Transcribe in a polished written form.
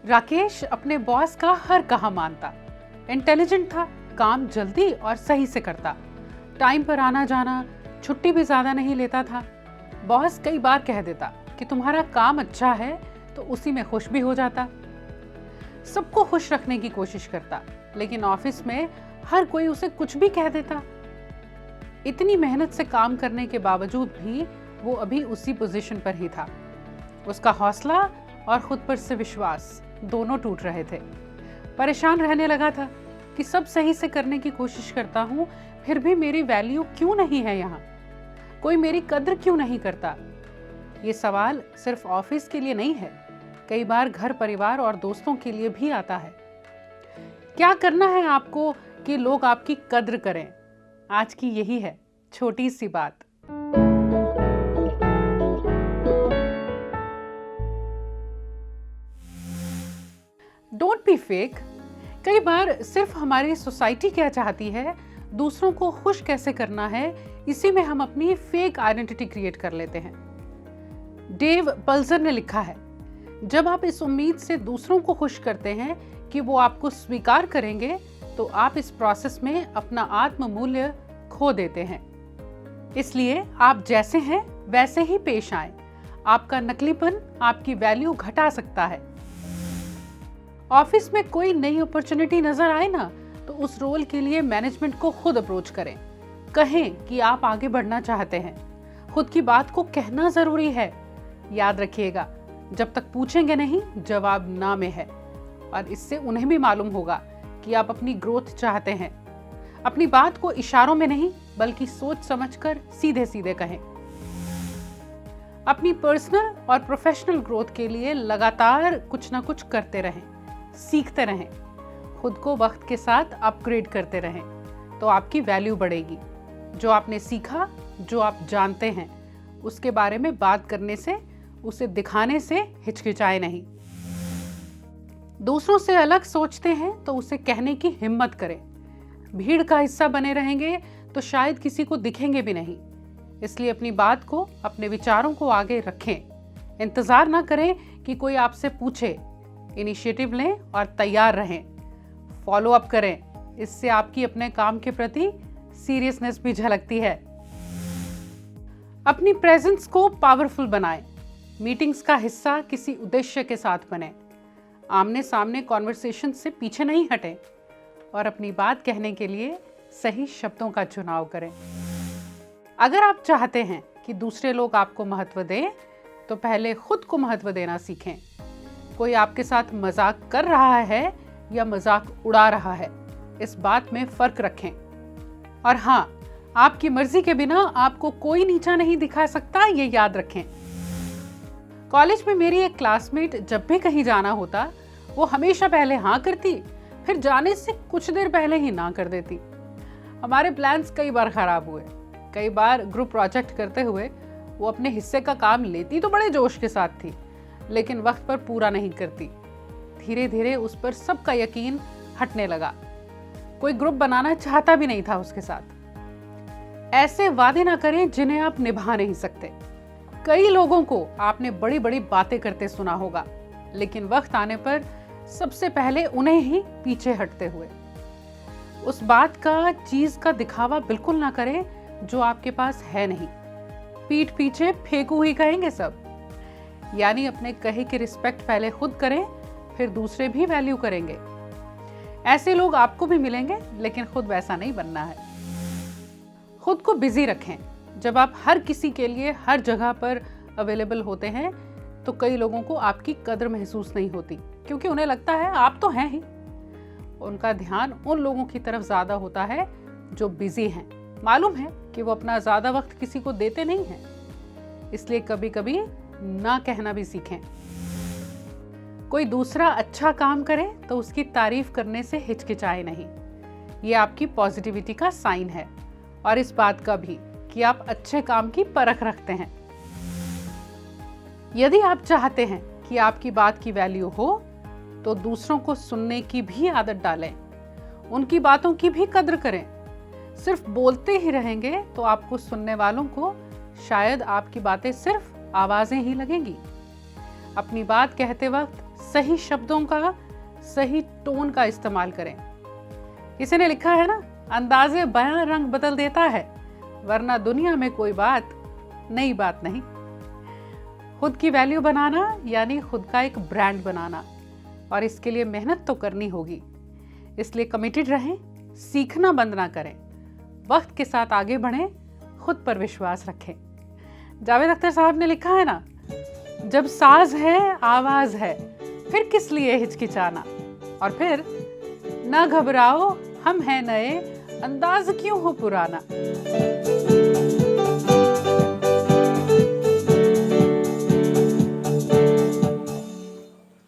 राकेश अपने बॉस का हर कहा मानता। इंटेलिजेंट था, काम जल्दी और सही से करता, टाइम पर आना जाना, छुट्टी भी ज्यादा नहीं लेता था। बॉस कई बार कह देता कि तुम्हारा काम अच्छा है तो उसी में खुश भी हो जाता। सबको खुश रखने की कोशिश करता, लेकिन ऑफिस में हर कोई उसे कुछ भी कह देता। इतनी मेहनत से काम करने के बावजूद भी वो अभी उसी पोजीशन पर ही था। उसका हौसला और खुद पर से विश्वास दोनों टूट रहे थे। परेशान रहने लगा था कि सब सही से करने की कोशिश करता हूँ, फिर भी मेरी वैल्यू क्यों नहीं है यहाँ, कोई मेरी कद्र क्यों नहीं करता। ये सवाल सिर्फ ऑफिस के लिए नहीं है, कई बार घर परिवार और दोस्तों के लिए भी आता है। क्या करना है आपको कि लोग आपकी कद्र करें? आज की यही है छोटी सी बात। Don't be fake. कई बार सिर्फ हमारी सोसाइटी क्या चाहती है, दूसरों को खुश कैसे करना है, इसी में हम अपनी फेक आइडेंटिटी क्रिएट कर लेते हैं। डेव पल्जर ने लिखा है, जब आप इस उम्मीद से दूसरों को खुश करते हैं कि वो आपको स्वीकार करेंगे, तो आप इस प्रोसेस में अपना आत्म मूल्य खो देते हैं। इसलिए आप जैसे हैं वैसे ही पेश आएं। आपका नकलीपन आपकी वैल्यू घटा सकता है। ऑफिस में कोई नई अपॉर्चुनिटी नजर आए ना, तो उस रोल के लिए मैनेजमेंट को खुद अप्रोच करें। कहें कि आप आगे बढ़ना चाहते हैं। खुद की बात को कहना जरूरी है। याद रखिएगा, जब तक पूछेंगे नहीं, जवाब ना में है। और इससे उन्हें भी मालूम होगा कि आप अपनी ग्रोथ चाहते हैं। अपनी बात को इशारों में नहीं, बल्कि सोच समझकर सीधे सीधे कहें। अपनी पर्सनल और प्रोफेशनल ग्रोथ के लिए लगातार कुछ ना कुछ करते रहें, सीखते रहें, खुद को वक्त के साथ अपग्रेड करते रहें, तो आपकी वैल्यू बढ़ेगी। जो आपने सीखा, जो आप जानते हैं, उसके बारे में बात करने से, उसे दिखाने से हिचकिचाए नहीं। दूसरों से अलग सोचते हैं तो उसे कहने की हिम्मत करें। भीड़ का हिस्सा बने रहेंगे तो शायद किसी को दिखेंगे भी नहीं। इसलिए अपनी बात को, अपने विचारों को आगे रखें। इंतजार ना करें कि कोई आपसे पूछे। इनिशिएटिव लें और तैयार रहें। फॉलो अप करें। इससे आपकी अपने काम के प्रति सीरियसनेस भी झलकती है। अपनी प्रेजेंस को पावरफुल बनाएं। मीटिंग्स का हिस्सा किसी उद्देश्य के साथ बने। आमने सामने कॉन्वर्सेशन से पीछे नहीं हटें और अपनी बात कहने के लिए सही शब्दों का चुनाव करें। अगर आप चाहते हैं कि दूसरे लोग आपको महत्व दें, तो पहले खुद को महत्व देना सीखें। कोई आपके साथ मजाक कर रहा है या मजाक उड़ा रहा है, इस बात में फर्क रखें। और हाँ, आपकी मर्जी के बिना आपको कोई नीचा नहीं दिखा सकता, ये याद रखें। कॉलेज में मेरी एक क्लासमेट जब भी कहीं जाना होता, वो हमेशा पहले हाँ करती, फिर जाने से कुछ देर पहले ही ना कर देती। हमारे प्लान्स कई बार खराब हुए। कई बार ग्रुप प्रोजेक्ट करते हुए वो अपने हिस्से का काम लेती तो बड़े जोश के साथ थी, लेकिन वक्त पर पूरा नहीं करती। धीरे धीरे उस पर सबका यकीन हटने लगा। कोई ग्रुप बनाना चाहता भी नहीं था उसके साथ। ऐसे वादे ना करें जिन्हें आप निभा नहीं सकते। कई लोगों को आपने बड़ी बड़ी बातें करते सुना होगा, लेकिन वक्त आने पर सबसे पहले उन्हें ही पीछे हटते हुए। उस बात का, चीज का दिखावा बिल्कुल ना करें जो आपके पास है नहीं। पीठ पीछे फेंकू ही कहेंगे सब। यानी अपने कहे की रिस्पेक्ट पहले खुद करें, फिर दूसरे भी वैल्यू करेंगे। ऐसे लोग आपको भी मिलेंगे, लेकिन खुद वैसा नहीं बनना है। खुद को बिजी रखें। जब आप हर किसी के लिए हर जगह पर अवेलेबल होते हैं, तो कई लोगों को आपकी कद्र महसूस नहीं होती, क्योंकि उन्हें लगता है आप तो हैं ही। उनका ध्यान उन लोगों की तरफ ज्यादा होता है जो बिजी हैं। मालूम है कि वो अपना ज्यादा वक्त किसी को देते नहीं हैं। इसलिए कभी कभी ना कहना भी सीखें। कोई दूसरा अच्छा काम करे तो उसकी तारीफ करने से हिचकिचाए नहीं। ये आपकी पॉजिटिविटी का साइन है, और इस बात का भी कि आप अच्छे काम की परख रखते हैं। यदि आप चाहते हैं कि आपकी बात की वैल्यू हो, तो दूसरों को सुनने की भी आदत डालें। उनकी बातों की भी कद्र करें। सिर्फ बोलते ही रहेंगे तो आपको सुनने वालों को शायद आपकी बातें सिर्फ आवाजें ही लगेंगी। अपनी बात कहते वक्त सही शब्दों का, सही टोन का इस्तेमाल करें। किसी ने लिखा है ना, अंदाज़े बयां रंग बदल देता है, वरना दुनिया में कोई बात नई बात नहीं। खुद की वैल्यू बनाना यानी खुद का एक ब्रांड बनाना, और इसके लिए मेहनत तो करनी होगी। इसलिए कमिटेड रहें, सीखना बंद ना करें, वक्त के साथ आगे बढ़ें, खुद पर विश्वास रखें। जावेद अख्तर साहब ने लिखा है ना, जब साज है आवाज है, फिर किस लिए हिचकिचाना, और फिर न घबराओ हम हैं नए, अंदाज क्यों हो पुराना।